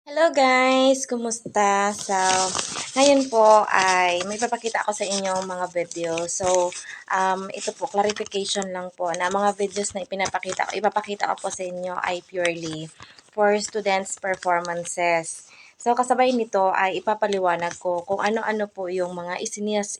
Hello guys! Kumusta? So, ngayon po ay may papakita ako sa inyong mga video. So, ito po, clarification lang po na mga videos na ipapakita ko po sa inyo ay purely for students' performances. So, kasabay nito ay ipapaliwanag ko kung ano-ano po yung mga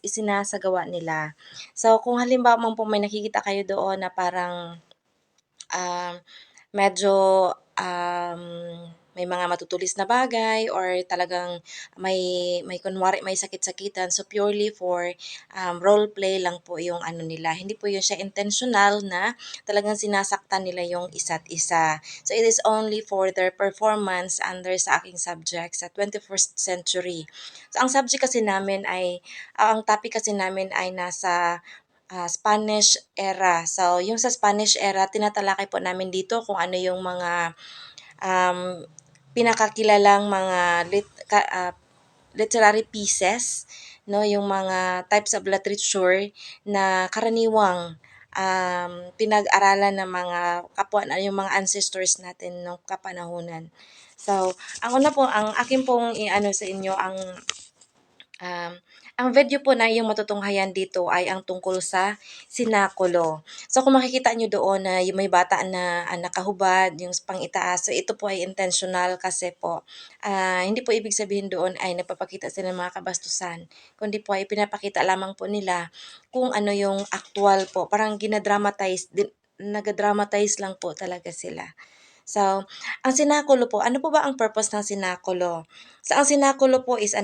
isinasagawa nila. So, kung halimbawa man po may nakikita kayo doon na parang um, medyo um, may mga matutulis na bagay or talagang may kunwari may sakit-sakitan. So purely for role play lang po yung ano nila. Hindi po yun siya intentional na talagang sinasaktan nila yung isa't isa. So it is only for their performance under sa aking subject sa 21st century. So ang subject kasi namin ay, ang topic kasi namin ay nasa Spanish era. So, yung sa Spanish era, tinatalakay po namin dito kung ano yung mga um, pinakakilalang mga literary pieces, no, yung mga types of literature na karaniwang pinag-aralan ng mga kapwa yung mga ancestors natin nung kapanahunan. So, ang una po, ang akin pong i-ano sa inyo Um, ang video po na yung matutunghayan dito ay ang tungkol sa sinakulo. So kung makikita nyo doon na yung may bata na nakahubad, yung pang-itaas, so ito po ay intentional kasi po hindi po ibig sabihin doon ay nagpapakita sila ng mga kabastusan, kundi po ay pinapakita lamang po nila kung ano yung actual po, parang nag-dramatize lang po talaga sila. So, ang sinakulo po, ano po ba ang purpose ng sinakulo? So, ang sinakulo po is a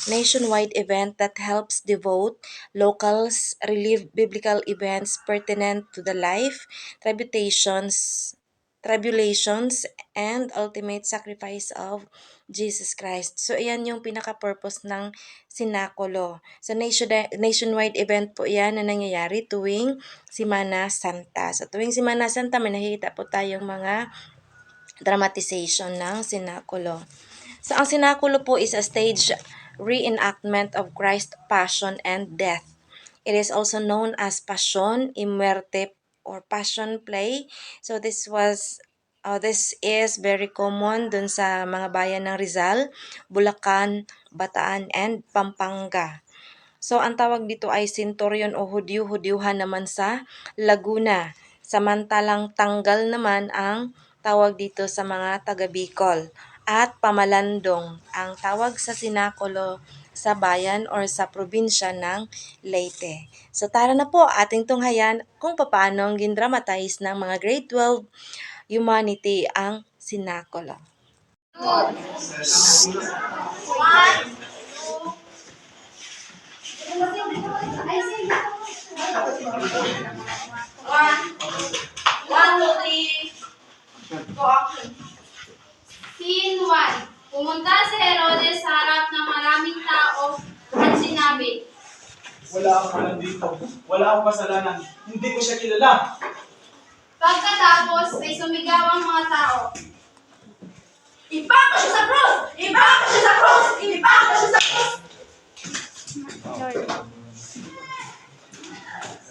nationwide event that helps devote locals, relive biblical events pertinent to the life, tribulations, and ultimate sacrifice of Jesus Christ. So, ayan yung pinaka-purpose ng sinakulo. So, nationwide event po yan na nangyayari tuwing Semana Santa. So, tuwing Semana Santa, may nakikita po tayong mga dramatization ng sinakulo. So, ang sinakulo po is a stage reenactment of Christ's passion and death. It is also known as Passion y Muerte or Passion Play. So, this is very common dun sa mga bayan ng Rizal, Bulacan, Bataan, and Pampanga. So, ang tawag dito ay Centurion o Hudyuhan naman sa Laguna. Samantalang Tanggal naman ang tawag dito sa mga taga Bicol. At Pamalandong ang tawag sa sinakulo sa bayan or sa probinsya ng Leyte. So tara na po ating tunghayan kung paano gindramatize ng mga grade 12 humanity ang sinakulo. Scene 1. Pumunta si Herodes sa harap ng maraming tao at sinabi, Wala akong alam dito. Wala akong kasalanan. Hindi ko siya kilala. pagkatapos ay sumigaw ang mga tao. Ipako siya sa krus! Ipako siya sa krus! Ipako siya sa krus!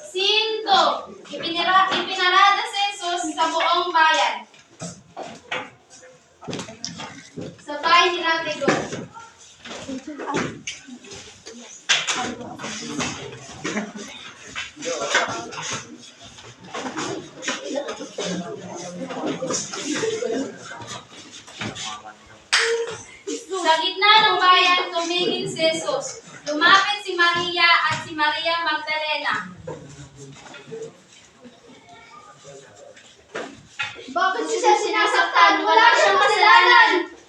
Scene 2. Ipinarada si Jesus sa buong bayan. Sabay nila tigon. Sa gitna ng bayan, tumingin si Jesus. Lumapit si Maria at si Maria Magdalena. Bakit siya sinasaktan? Wala siyang kasalanan.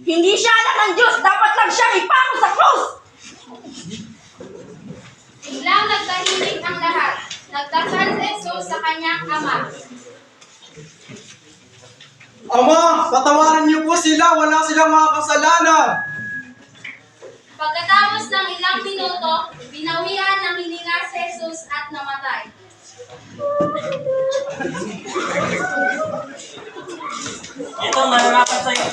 Hindi siya anak ng Diyos! Dapat lang siyang ipako sa krus! Biglang nagtahimik ang lahat. Nagdasal si Jesus sa kanyang ama. Ama, patawarin niyo po sila. Wala silang mga kasalanan. Pagkatapos ng ilang minuto, binawian ng hininga si Jesus at namatay. Ito, mananapan sa'yo.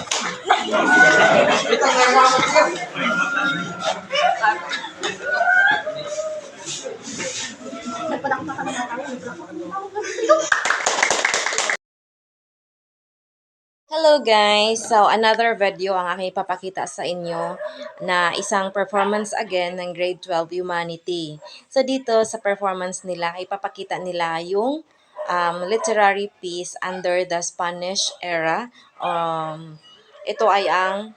Hello guys! So another video ang aking ipapakita sa inyo na isang performance again ng Grade 12 Humanity. So dito sa performance nila, ipapakita nila yung literary piece under the Spanish era. Ito ay ang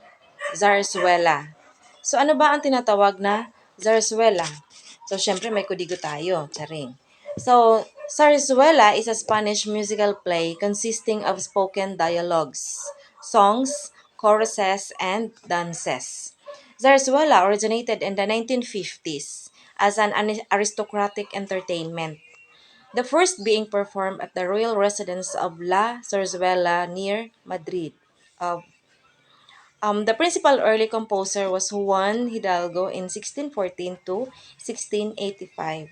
Zarzuela. So ano ba ang tinatawag na Zarzuela? So syempre may kudigo tayo, charing. So, Zarzuela is a Spanish musical play consisting of spoken dialogues, songs, choruses, and dances. Zarzuela originated in the 1950s as an aristocratic entertainment, the first being performed at the royal residence of La Zarzuela near Madrid. The principal early composer was Juan Hidalgo in 1614 to 1685.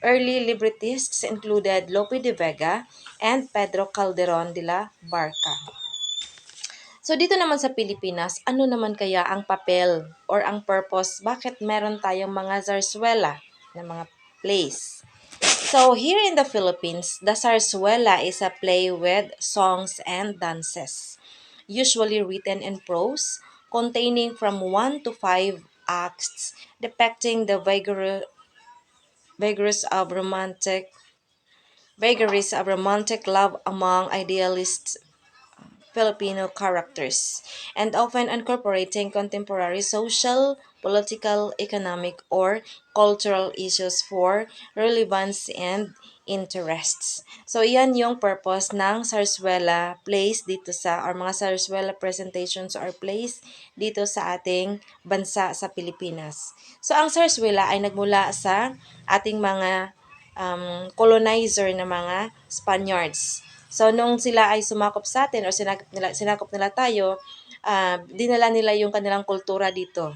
Early librettists included Lope de Vega and Pedro Calderon de la Barca. So dito naman sa Pilipinas, ano naman kaya ang papel or ang purpose? Bakit meron tayong mga zarzuela na mga plays? So here in the Philippines, the zarzuela is a play with songs and dances, usually written in prose, containing from 1 to 5 acts depicting the vagaries of romantic love among idealist Filipino characters, and often incorporating contemporary social, political, economic, or cultural issues for relevance and interests. So, yan yung purpose ng Zarzuela plays dito sa, or mga Zarzuela presentations or plays dito sa ating bansa sa Pilipinas. So, ang Zarzuela ay nagmula sa ating mga colonizer na mga Spaniards. So, nung sila ay sumakop sa atin o sinakop nila tayo, dinala nila yung kanilang kultura dito.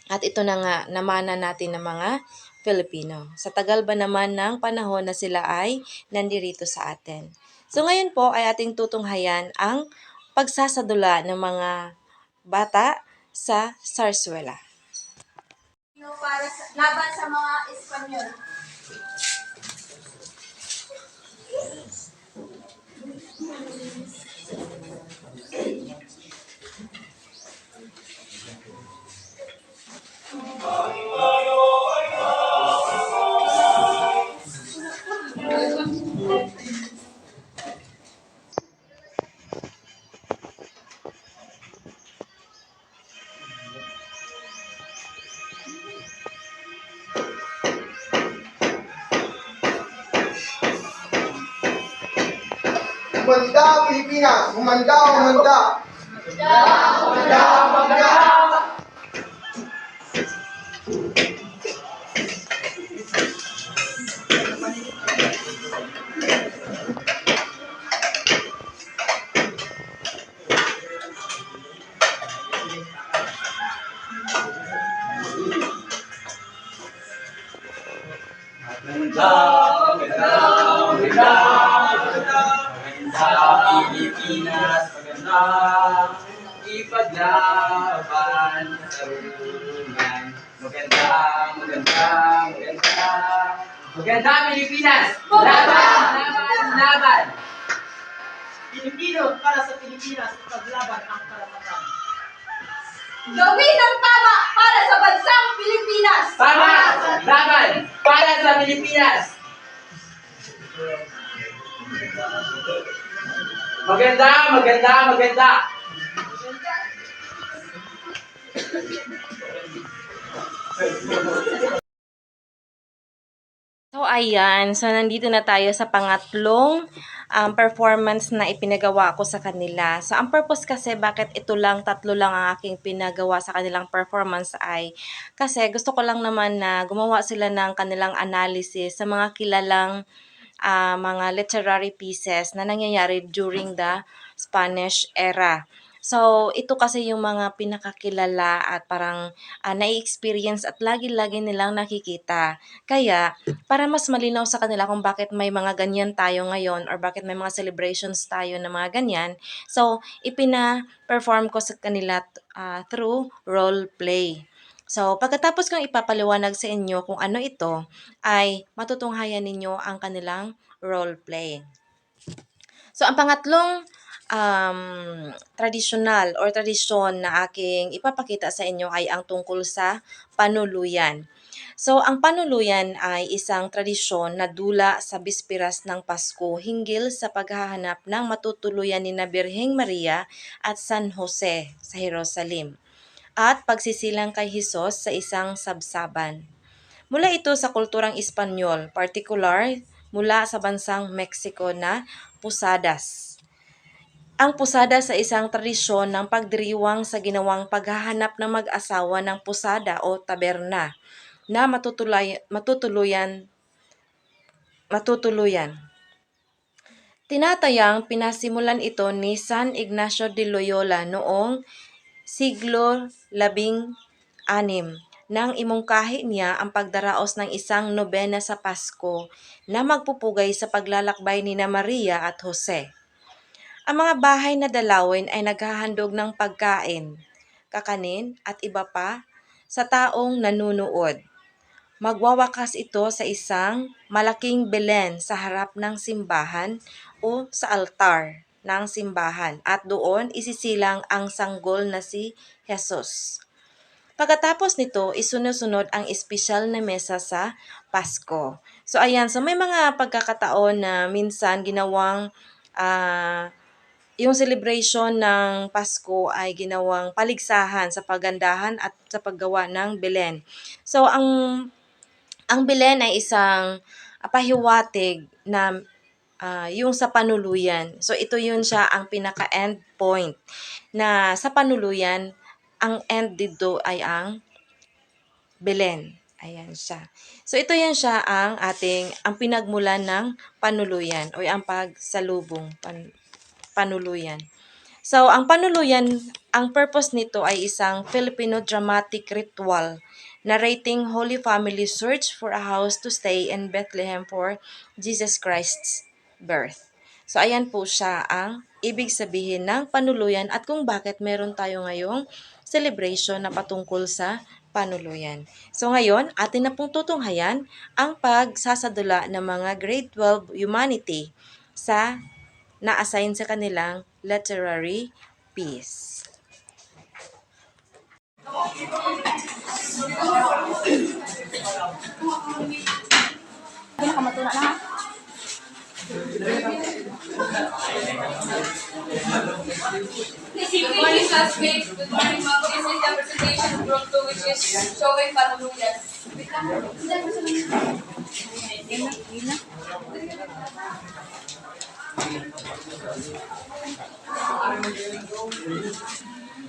At ito na nga, namana natin ng mga Filipino. Sa tagal ba naman ng panahon na sila ay nandirito sa atin. So, ngayon po ay ating tutunghayan ang pagsasadula ng mga bata sa Zarzuela. Para laban sa mga Espanyol. Humanda, Pilipinas! Humanda, humanda! Sa Pilipinas, maganda ipaglaban sa tarungan. Maganda, maganda, maganda. Maganda Pilipinas! Laban! Laban! Laban! Pilipino para sa Pilipinas ipaglaban ang karapatan. Gawin ang tama para sa bansang Pilipinas. Tama! Laban! Para sa Pilipinas! Maganda, maganda, maganda! So, ayan. So, nandito na tayo sa pangatlong performance na ipinagawa ko sa kanila. So, ang purpose kasi bakit tatlo lang ang aking pinagawa sa kanilang performance ay kasi gusto ko lang naman na gumawa sila ng kanilang analysis sa mga kilalang mga literary pieces na nangyayari during the Spanish era. So, ito kasi yung mga pinakakilala at parang na-experience at lagi-lagi nilang nakikita. Kaya, para mas malinaw sa kanila kung bakit may mga ganyan tayo ngayon or bakit may mga celebrations tayo na mga ganyan, so, ipina-perform ko sa kanila through role play. So, pagkatapos kong ipapaliwanag sa inyo kung ano ito, ay matutunghayan ninyo ang kanilang role play. So, ang pangatlong tradisyonal or tradisyon na aking ipapakita sa inyo ay ang tungkol sa panuluyan. So, ang panuluyan ay isang tradisyon na dula sa bispiras ng Pasko hinggil sa paghahanap ng matutuluyan ni na Birheng Maria at San Jose sa Jerusalem at pagsisilang kay Hesus sa isang sabsaban. Mula ito sa kulturang Espanyol, particular mula sa bansang Mexico na Posadas. Ang posada sa isang tradisyon ng pagdiriwang sa ginawang paghahanap ng mag-asawa ng posada o taberna na matutuluyan. Tinatayang pinasimulan ito ni San Ignacio de Loyola noong siglo XVI nang imungkahi niya ang pagdaraos ng isang nobena sa Pasko na magpupugay sa paglalakbay ni na Maria at Jose. Ang mga bahay na dalawin ay naghahandog ng pagkain, kakanin at iba pa sa taong nanunood. Magwawakas ito sa isang malaking belen sa harap ng simbahan o sa altar ng simbahan at doon isisilang ang sanggol na si Jesus. Pagkatapos nito, isunod-sunod ang espesyal na mesa sa Pasko. So ayan, so may mga pagkakataon na minsan ginawang yung celebration ng Pasko ay ginawang paligsahan sa pagandahan at sa paggawa ng Belen. So ang Belen ay isang pahiwatig na yung sa panuluyan. So ito yun siya ang pinaka-end point na sa panuluyan, ang end dito ay ang Belen. Ayan siya. So ito yan siya ang pinagmulan ng panuluyan o ang pagsalubong panuluyan. So ang panuluyan, ang purpose nito ay isang Filipino dramatic ritual narrating Holy Family search for a house to stay in Bethlehem for Jesus Christ's birth. So ayan po siya ang ibig sabihin ng panuluyan at kung bakit meron tayo ngayong celebration na patungkol sa panuluyan. So ngayon, atin na pong tutunghayan ang pagsasadula ng mga grade 12 humanity sa na-assign sa kanilang literary piece. Pinakamatuna na ha. Good morning, classmates. Good morning, ma'am. This is the presentation of Group 2, which is showing panuluyan.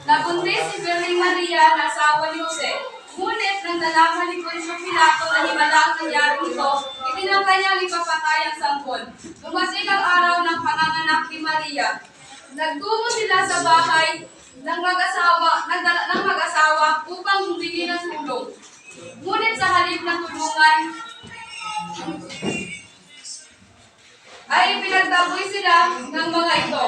Nabuntis si Birheng Maria na asawa ni Jose. Ngunit nang nalaman ni Poncio Pilato na himala ang nangyari nito, itinangka niyang ipapatay ang sanggol. Dumating ang araw ng panganganak ni Maria. Nagtungo sila sa bahay ng mag-asawa upang humingi ng tulong. Ngunit sa halip ng tulungan, ay pinagtaboy sila ng mga ito.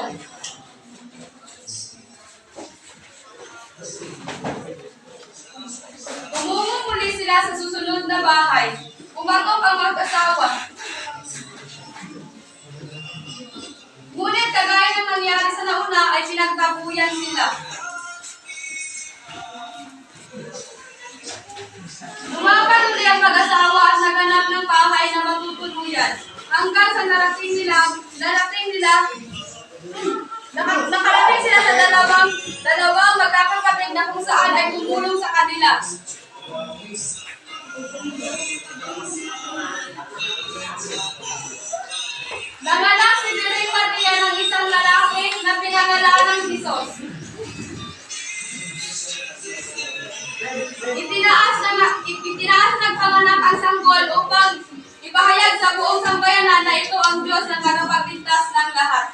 Tumungo muli sila sa susunod na bahay. Pumatok ang mag-asawa. Ngunit kagaya ng nangyari sa nauna ay pinagtabuyan sila. Lumakad uli ang mag-asawa at naganap ng bahay na matutuluyan. Hanggang sa nakarating sila sa dalawang magkakapatid na kung saan ay tumulong sa kanila. Nanganak si Birheng Maria ng isang lalaki na pinangalan ng Jesus. Itinaas ng panganak ang sanggol upang ipahayag sa buong sambayanan na ito ang Diyos na tagapagligtas ng lahat.